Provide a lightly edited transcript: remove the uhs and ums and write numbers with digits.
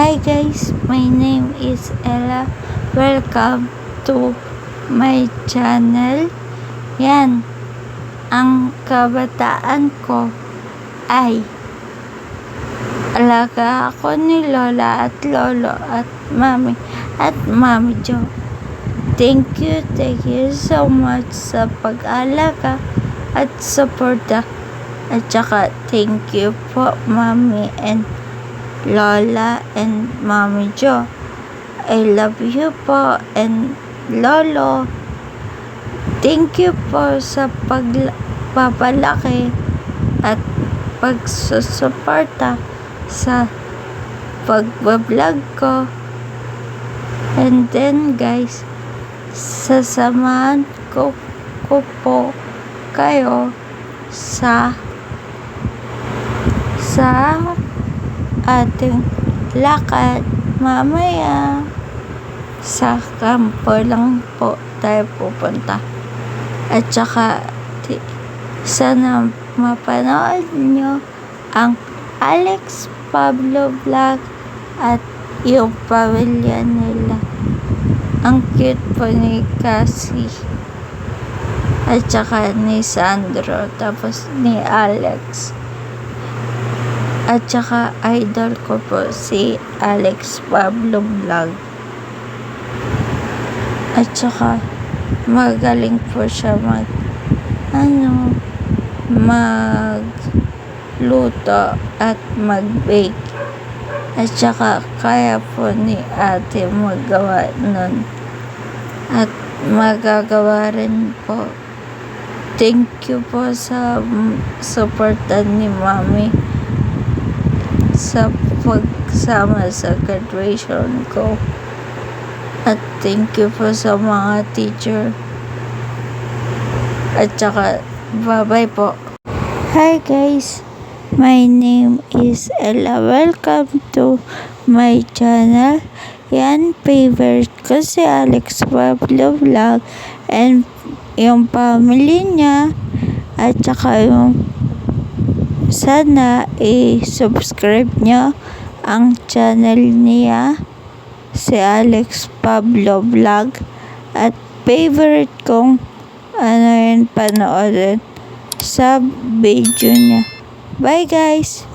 Hi guys, my name is Ella. Welcome to my channel. Yan, ang kabataan ko ay alaga ako ni Lola at Lolo at Mami Jo. Thank you so much sa pag-alaga at suporta. At saka thank you po Mami and Lola and Mami Jo. I love you po and Lolo. Thank you po sa pagpapalaki at pagsusuporta sa pagbablog ko. And then guys, sasamahan ko po kayo sa ating lakad mamaya. Sa kampo lang po tayo pupunta. At saka sana mapanood nyo ang Alex Pablo vlog at yung pamilya nila. Ang cute po ni Cassie at saka ni Sandro, tapos ni Alex. At saka idol ko po si Alex Pablo vlog. At saka magaling po siya magluto at mag-bake. At saka kaya po ni ate magawa nun. At magagawa rin po. Thank you po sa suporta ni Mami sa pagsama sa graduation ko. At thank you po sa mga teacher. At saka bye-bye po. Hi guys, my name is Ella. Welcome to my channel. Yan, favorite ko si Alex Pablo vlog and yung family niya. At saka yung sana i-subscribe nyo ang channel niya, si Alex Pablo vlog, at favorite kong panoorin sa video niya. Bye guys!